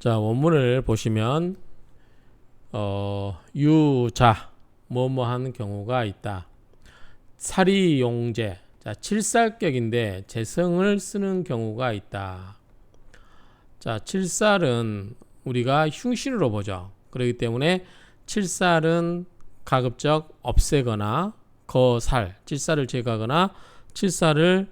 자, 원문을 보시면 유자 뭐뭐 하는 경우가 있다. 살이용제, 자, 칠살격인데 재성을 쓰는 경우가 있다. 자, 칠살은 우리가 흉신으로 보죠. 그렇기 때문에 칠살은 가급적 없애거나 거살, 칠살을 제거하거나 칠살을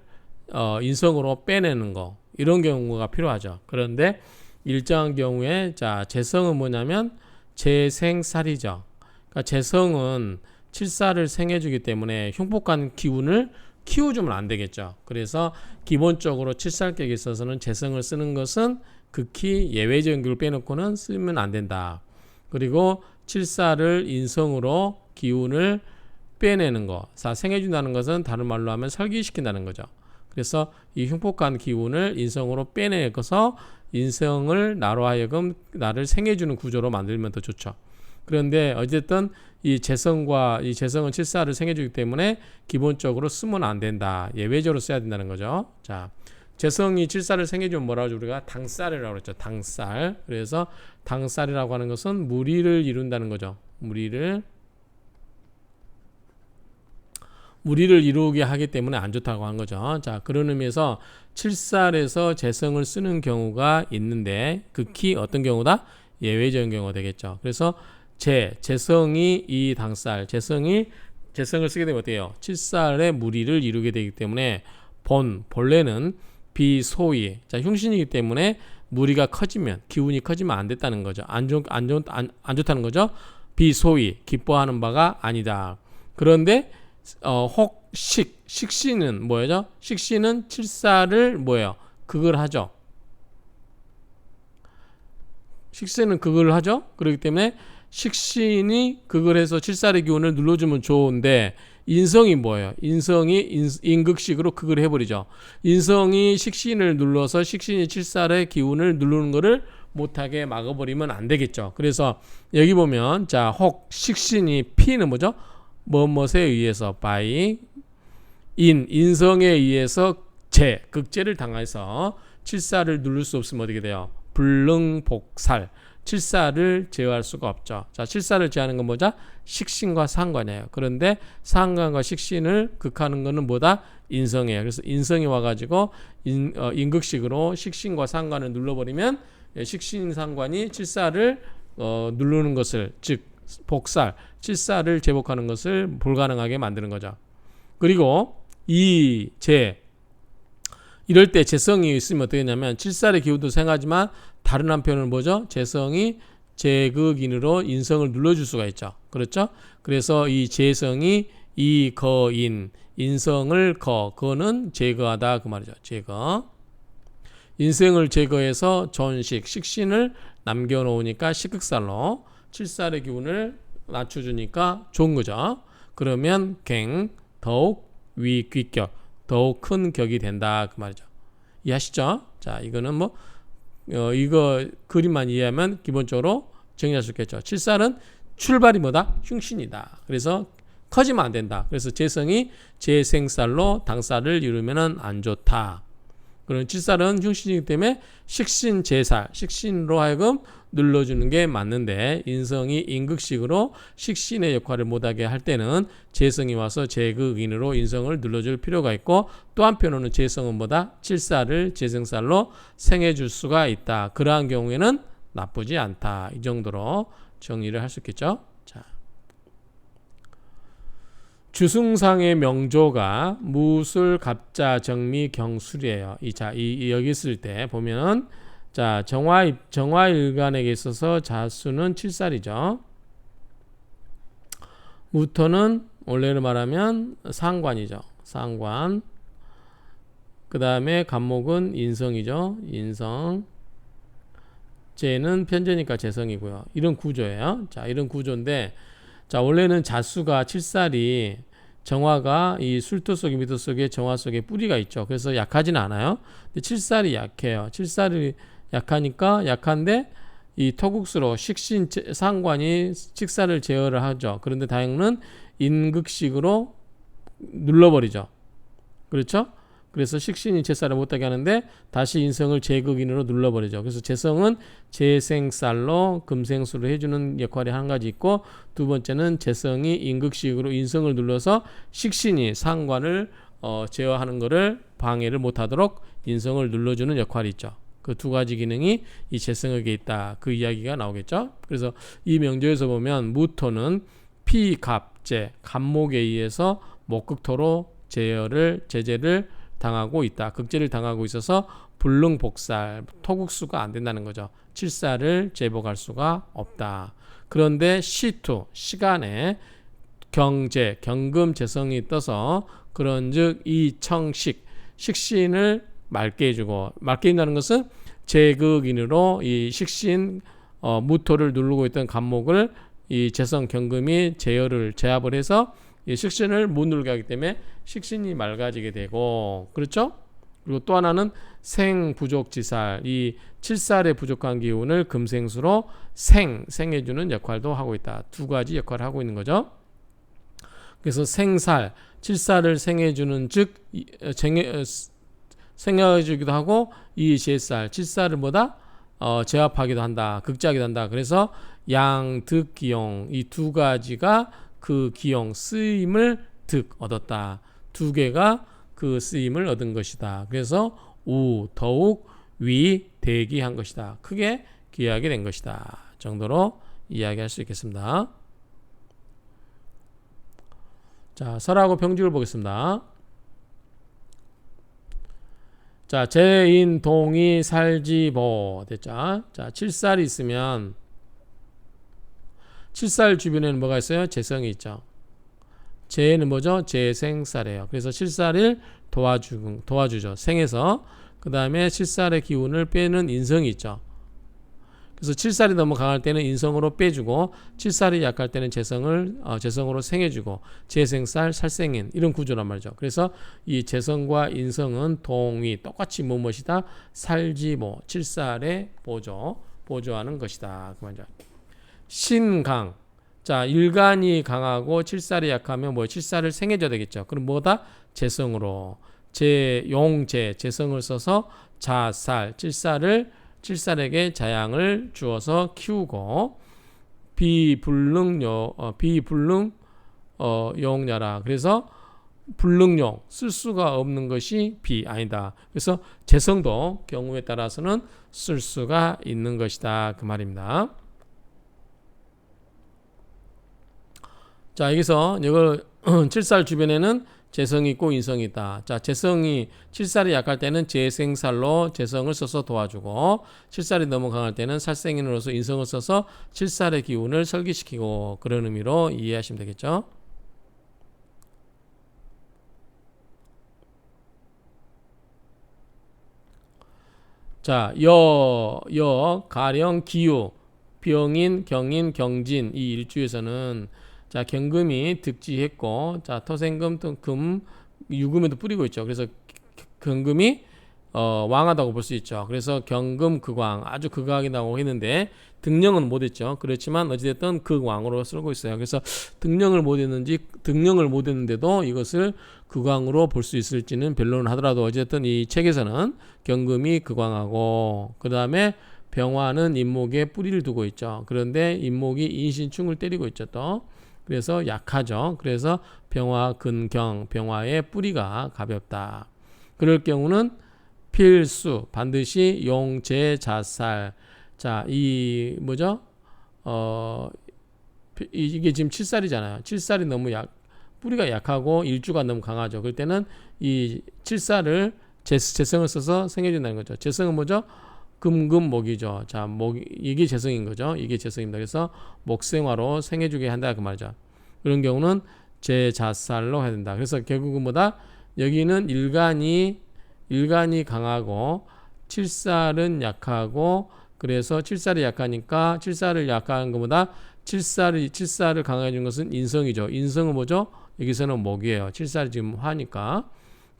인성으로 빼내는 거, 이런 경우가 필요하죠. 그런데 일정한 경우에 자, 재성은 뭐냐면 재생살이죠. 그러니까 재성은 칠살을 생해주기 때문에 흉폭한 기운을 키워주면 안 되겠죠. 그래서 기본적으로 칠살격에 있어서는 재성을 쓰는 것은 극히 예외적인 걸 빼놓고는 쓰면 안 된다. 그리고 칠살을 인성으로 기운을 빼내는 거, 생해준다는 것은 다른 말로 하면 설기시킨다는 거죠. 그래서 이 흉폭한 기운을 인성으로 빼내서 인성을 나로 하여금 나를 생해주는 구조로 만들면 더 좋죠. 그런데 어쨌든 이 재성은 칠살을 생해주기 때문에 기본적으로 쓰면 안 된다. 예외적으로 써야 된다는 거죠. 자, 재성이 칠살을 생해주면 뭐라고 하죠? 우리가 당살이라고 그랬죠. 당살. 그래서 당살이라고 하는 것은 무리를 이룬다는 거죠. 무리를 이루게 하기 때문에 안 좋다고 한 거죠. 자, 그런 의미에서 칠살에서 재성을 쓰는 경우가 있는데 극히 어떤 경우다? 예외적인 경우가 되겠죠. 그래서 재성이 이 당살, 재성을 쓰게 되면 어때요? 칠살의 무리를 이루게 되기 때문에 본래는 비소위, 자, 흉신이기 때문에 무리가 커지면, 기운이 커지면 안 됐다는 거죠. 안 좋다는 거죠. 비소위, 기뻐하는 바가 아니다. 그런데 식신은 뭐예요? 식신은 칠살을 뭐예요? 극을 하죠. 식신은 극을 하죠. 그렇기 때문에 식신이 극을 해서 칠살의 기운을 눌러주면 좋은데 인성이 뭐예요? 인성이 인극식으로 극을 해버리죠. 인성이 식신을 눌러서 식신이 칠살의 기운을 누르는 거를 못하게 막아버리면 안 되겠죠. 그래서 여기 보면 자, 식신이 피는 뭐죠? 뭐뭐에 의해서 by 인성에 의해서 극제를 당해서 칠살을 누를 수 없으면 어떻게 돼요? 불능복살, 칠살을 제어할 수가 없죠. 자, 칠살을 제어하는 건 뭐죠? 식신과 상관이에요. 그런데 상관과 식신을 극하는 거는 뭐다? 인성이에요. 그래서 인성이 와가지고 인극식으로 식신과 상관을 눌러버리면 식신 상관이 칠살을 누르는 것을, 즉 복살, 칠살을 제복하는 것을 불가능하게 만드는 거죠. 그리고 이럴 때 재성이 있으면 어떻게 되냐면 칠살의 기운도 생하지만 다른 한편은 뭐죠? 재성이 제극인으로 인성을 눌러줄 수가 있죠. 그렇죠? 그래서 이 재성이 이거인, 인성을 거는 제거하다 그 말이죠. 제거. 인성을 제거해서 전식, 식신을 남겨놓으니까 식극살로 칠살의 기운을 낮춰주니까 좋은 거죠. 그러면 더욱 위귀격, 더욱 큰 격이 된다 그 말이죠. 이해하시죠? 자, 이거는 이거 그림만 이해하면 기본적으로 정리할 수 있겠죠. 칠살은 출발이 뭐다? 흉신이다. 그래서 커지면 안 된다. 그래서 재성이 재생살로 당살을 이루면은 안 좋다. 그런 칠살은 흉신이기 때문에 식신로 하여금 눌러주는 게 맞는데 인성이 인극식으로 식신의 역할을 못하게 할 때는 재성이 와서 제극인으로 인성을 눌러줄 필요가 있고, 또 한편으로는 재성은 뭐다? 칠살을 재생살로 생해줄 수가 있다. 그러한 경우에는 나쁘지 않다. 이 정도로 정리를 할 수 있겠죠. 자, 주승상의 명조가 무술, 갑자, 정미, 경술이에요. 여기 있을 때 보면은 자, 정화일간에게 있어서 자수는 칠살이죠. 무토는 원래로 말하면 상관이죠. 상관. 그 다음에 간목은 인성이죠. 인성. 재는 편재니까 재성이고요. 이런 구조예요. 자, 이런 구조인데, 자, 원래는 자수가 칠살이 정화가 이 술토 속에 미토 속에 정화 속에 뿌리가 있죠. 그래서 약하지는 않아요. 근데 칠살이 약해요. 칠살이 약한데 이 토국수로 식신 상관이 칠살을 제어를 하죠. 그런데 다행은 인극식으로 눌러버리죠. 그렇죠? 그래서 식신이 제살을 못하게 하는데 다시 인성을 제극인으로 눌러버리죠. 그래서 제성은 제생살로 금생수로 해주는 역할이 한 가지 있고, 두 번째는 제성이 임극식으로 인성을 눌러서 식신이 상관을 제어하는 것을 방해를 못하도록 인성을 눌러주는 역할이 있죠. 그 두 가지 기능이 이 제성에게 있다. 그 이야기가 나오겠죠. 그래서 이 명조에서 보면 무토는 피갑제, 갑목에 의해서 목극토로 제재를 당하고 있다. 극제를 당하고 있어서 불능복살, 토국수가 안 된다는 거죠. 칠살을 제복할 수가 없다. 그런데 시투, 시간에 경제, 경금 재성이 떠서 그런즉 이 청식, 식신을 맑게 해주고, 맑게 해준다는 것은 제극인으로 이 식신 무토를 누르고 있던 간목을 이 재성 경금이 제압을 해서 이 식신을 못 누르게 하기 때문에 식신이 맑아지게 되고, 그렇죠? 그리고 또 하나는 생부족지살, 이 칠살의 부족한 기운을 금생수로 생해주는 역할도 하고 있다. 두 가지 역할을 하고 있는 거죠. 그래서 생살, 칠살을 생해주는 즉 생해주기도 하고, 이 제살, 칠살을 제압하기도 한다. 극제하기도 한다. 그래서 양득기용, 이 두 가지가 그 기용, 쓰임을 얻었다. 두 개가 그 쓰임을 얻은 것이다. 그래서 더욱 대기한 것이다. 크게 귀하게 된 것이다. 정도로 이야기할 수 있겠습니다. 자, 설하고 병주를 보겠습니다. 자, 제인동이 살지보 됐죠. 자, 칠살이 있으면 칠살 주변에는 뭐가 있어요? 재성이 있죠. 재는 뭐죠? 재생살이에요. 그래서 칠살을 도와주죠. 생에서. 그 다음에 칠살의 기운을 빼는 인성이 있죠. 그래서 칠살이 너무 강할 때는 인성으로 빼주고, 칠살이 약할 때는 재성으로 생해주고, 재생살, 살생인, 이런 구조란 말이죠. 그래서 이 재성과 인성은 동이 똑같이 무엇이다? 살지모, 칠살의 보조하는 것이다. 그 말이죠. 신강. 자, 일간이 강하고 칠살이 약하면 칠살을 생해줘야 되겠죠. 그럼 뭐다? 재성으로. 재성을 써서 자살, 칠살에게 자양을 주어서 키우고, 용녀라. 그래서 불능용, 쓸 수가 없는 것이 아니다. 그래서 재성도 경우에 따라서는 쓸 수가 있는 것이다. 그 말입니다. 자, 여기서 이걸 칠살 주변에는 재성이 있고 인성이 있다. 자, 칠살이 약할 때는 재생살로 재성을 써서 도와주고, 칠살이 너무 강할 때는 살생인으로서 인성을 써서 칠살의 기운을 설기시키고, 그런 의미로 이해하시면 되겠죠. 자, 가령, 기유, 병인, 경인, 경진, 이 일주에서는 자, 경금이 득지했고, 자, 토생금, 금, 유금에도 뿌리고 있죠. 그래서 경금이 왕하다고 볼 수 있죠. 그래서 경금 극왕, 아주 극왕이라고 했는데 등령은 못했죠. 그렇지만 어찌됐든 극왕으로 쓰고 있어요. 그래서 등령을 못했는데도 이것을 극왕으로 볼 수 있을지는 변론을 하더라도, 어쨌든 이 책에서는 경금이 극왕하고, 그 다음에 병화는 인목에 뿌리를 두고 있죠. 그런데 인목이 인신충을 때리고 있죠. 또 그래서 약하죠. 그래서 병화, 근경, 병화의 뿌리가 가볍다. 그럴 경우는 필수, 반드시 용재, 자살. 자, 이 뭐죠? 이게 지금 칠살이잖아요. 칠살이 너무 뿌리가 약하고 일주가 너무 강하죠. 그럴 때는 이 칠살을 재성을 써서 생해준다는 거죠. 재성은 뭐죠? 금목이죠. 자, 이게 재성인 거죠. 이게 재성입니다. 그래서 목생화로 생해주게 한다 그 말이죠. 그런 경우는 재자살로 해야 된다. 그래서 결국은 뭐다? 여기는 일간이 강하고 칠살은 약하고, 그래서 칠살이 약하니까 칠살을 약한 것보다 칠살을 강하게 준 것은 인성이죠. 인성은 뭐죠? 여기서는 목이에요. 칠살이 지금 화니까.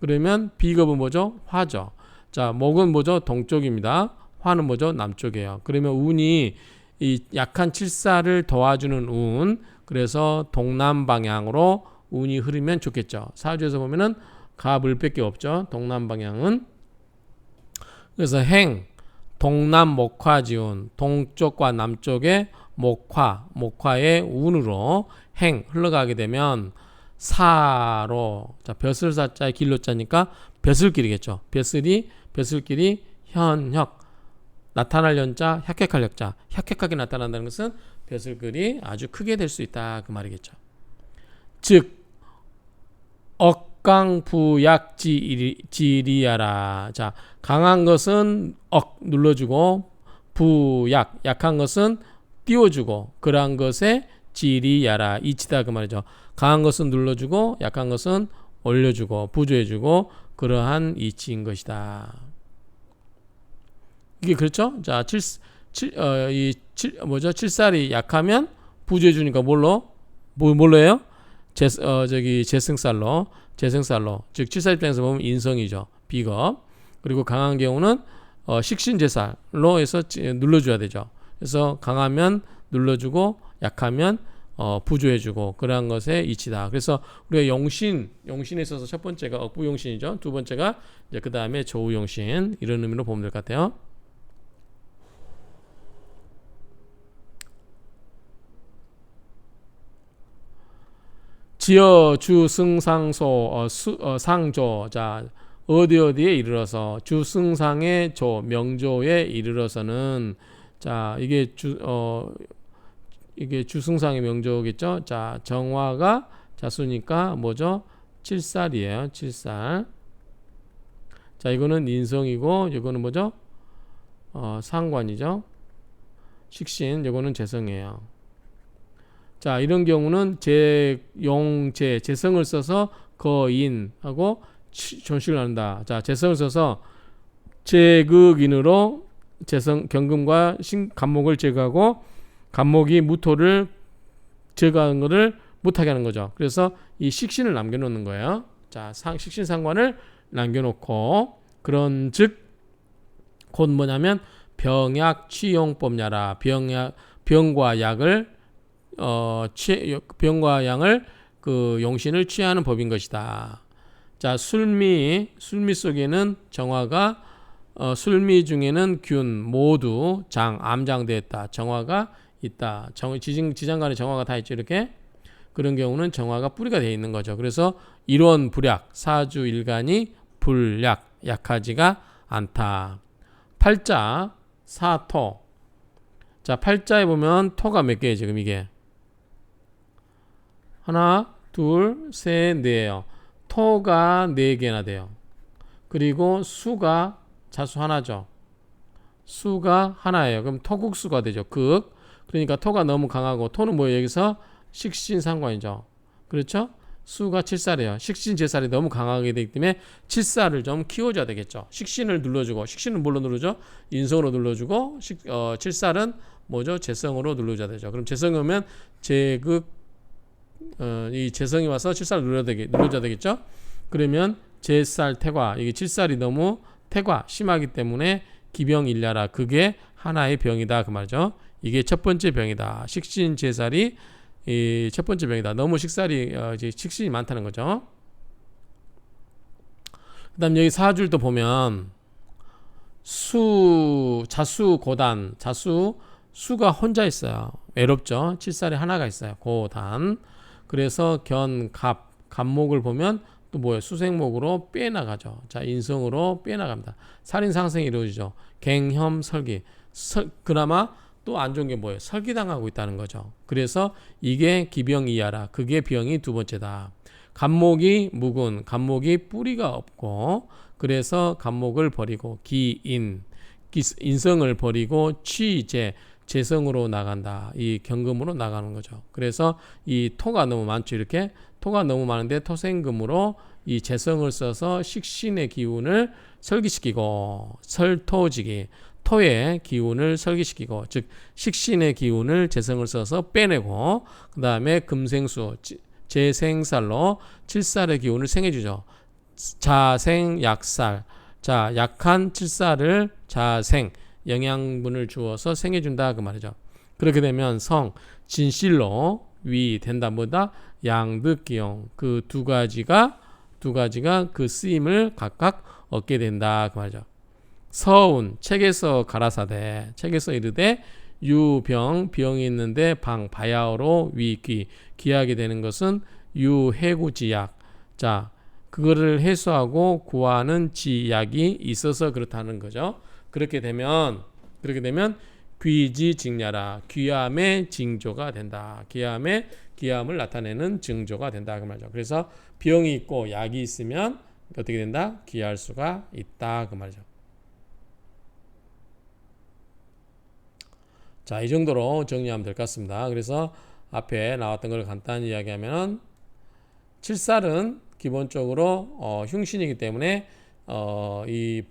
그러면 비겁은 뭐죠? 화죠. 자, 목은 뭐죠? 동쪽입니다. 화는 뭐죠? 남쪽이에요. 그러면 운이 이 약한 칠살을 도와주는 운, 그래서 동남 방향으로 운이 흐르면 좋겠죠. 사주에서 보면은 가물밖에 없죠. 동남 방향은. 그래서 행, 동남 목화지운, 동쪽과 남쪽의 목화의 운으로 행 흘러가게 되면 사로, 자 벼슬사자의 길로자니까 벼슬길이겠죠. 벼슬길이 현혁, 나타날 연자, 혁혁할 혁자, 혁혁하게 나타난다는 것은 벼슬길이 아주 크게 될 수 있다 그 말이겠죠. 즉 억강부약지리야라. 자, 강한 것은 눌러주고 약한 것은 띄워주고 그러한 것에 지리야라 이치다 그 말이죠. 강한 것은 눌러주고 약한 것은 올려주고 부조해주고 그러한 이치인 것이다. 이게 그렇죠? 자, 칠살이 약하면 부조해주니까 뭘로 해요? 재생살로 즉 칠살 입장에서 보면 인성이죠. 비겁. 그리고 강한 경우는 식신재살로 해서 눌러줘야 되죠. 그래서 강하면 눌러주고 약하면 부조해주고 그러한 것에 이치다. 그래서 우리가 용신에 있어서 첫 번째가 억부용신이죠. 두 번째가 이제 그 다음에 조우용신 이런 의미로 보면 될 것 같아요. 지어 주승상소 상조. 자, 어디에 이르러서 주승상의 조 명조에 이르러서는 자 이게 주승상의 명조겠죠. 자, 정화가 자수니까 뭐죠? 칠살이에요. 칠살. 자, 이거는 인성이고 이거는 뭐죠? 상관이죠. 식신. 이거는 재성이에요. 자, 이런 경우는 재성을 써서 거인하고 존식을 한다. 자, 재성을 써서 제극인으로 경금과 간목을 제거하고 간목이 무토를 제거하는 것을 못하게 하는 거죠. 그래서 이 식신을 남겨놓는 거예요. 자, 식신상관을 남겨놓고 그런즉 곧 뭐냐면 병약 취용법야라. 병과 약을 병과 양을 그 용신을 취하는 법인 것이다. 자, 술미 속에는 정화가 술미 중에는 균 모두 암장되었다. 정화가 있다. 지장간에 정화가 다 있죠. 이렇게 그런 경우는 정화가 뿌리가 되어 있는 거죠. 그래서 일원 불약 사주 일간이 약하지가 않다. 팔자 사토. 자, 팔자에 보면 토가 몇 개예요 지금 이게? 하나, 둘, 셋, 넷이에요. 토가 4개나 돼요. 그리고 수가 자수 하나죠. 수가 하나예요. 그럼 토국수가 되죠. 극. 그러니까 토가 너무 강하고 토는 뭐예요? 여기서 식신상관이죠. 그렇죠? 수가 칠살이에요. 식신재살이 너무 강하게 되기 때문에 칠살을 좀 키워줘야 되겠죠. 식신을 눌러주고 식신은 뭘로 눌러줘? 인성으로 눌러주고 칠살은 뭐죠? 재성으로 눌러줘야 되죠. 그럼 재성이 오면 이 재성이 와서 칠살을 눌러줘야 되겠죠. 그러면 재살 태과 이게 칠살이 너무 태과 심하기 때문에 기병일야라. 그게 하나의 병이다 그 말이죠. 이게 첫 번째 병이다. 식신재살이 이 첫 번째 병이다. 너무 식신이 많다는 거죠. 그다음 여기 사줄도 보면 자수 고단 수가 혼자 있어요. 외롭죠. 칠살이 하나가 있어요. 고단. 그래서 갑목을 보면 또 뭐예요? 수생목으로 빼나가죠. 자, 인성으로 빼나갑니다. 살인 상생이 이루어지죠. 갱혐 설기. 그나마 또 안 좋은 게 뭐예요? 설기당하고 있다는 거죠. 그래서 이게 기병이야라. 그게 병이 두 번째다. 갑목이 묵은, 갑목이 뿌리가 없고, 그래서 갑목을 버리고 인성을 버리고 재성으로 나간다. 이 경금으로 나가는 거죠. 그래서 이 토가 너무 많죠. 이렇게 토가 너무 많은데 토생금으로 이 재성을 써서 식신의 기운을 설기시키고 설토지기 토의 기운을 설기시키고 즉 식신의 기운을 재성을 써서 빼내고 그 다음에 금생수 재생살로 칠살의 기운을 생해주죠. 자생 약살. 자, 약한 칠살을 자생 영양분을 주어서 생해준다 그 말이죠. 그렇게 되면 진실로 위 된다. 뭐다? 양득기용. 그 두 가지가 두 가지가 그 쓰임을 각각 얻게 된다 그 말이죠. 서운 책에서 가라사대 책에서 이르되 유병 병이 있는데 방 바야흐로 위귀 귀하게 되는 것은 유해구지약 자 그거를 해소하고 구하는 지약이 있어서 그렇다는 거죠. 그렇게 되면 귀지직냐라 귀함의 징조가 된다. 귀함을 나타내는 징조가 된다 그 말이죠. 그래서 병이 있고 약이 있으면 어떻게 된다? 귀할 수가 있다 그 말이죠. 자, 이 정도로 정리하면 될 것 같습니다. 그래서 앞에 나왔던 걸 간단히 이야기하면 칠살은 기본적으로 흉신이기 때문에 이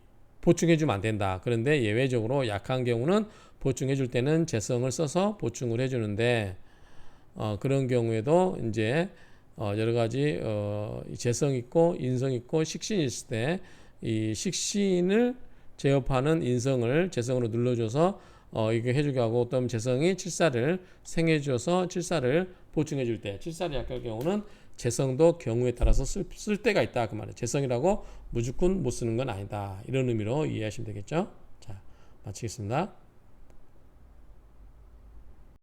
보충해주면 안 된다. 그런데 예외적으로 약한 경우는 보충해줄 때는 재성을 써서 보충을 해주는데 그런 경우에도 이제 여러 가지 재성 있고 인성 있고 식신이 있을 때 이 식신을 제어하는 인성을 재성으로 눌러줘서 이게 해주게 하고 어떤 재성이 칠살을 생해줘서 칠살을 보충해줄 때 칠살이 약할 경우는 재성도 경우에 따라서 쓸 때가 있다 그 말이에요. 재성이라고 무조건 못 쓰는 건 아니다. 이런 의미로 이해하시면 되겠죠. 자, 마치겠습니다.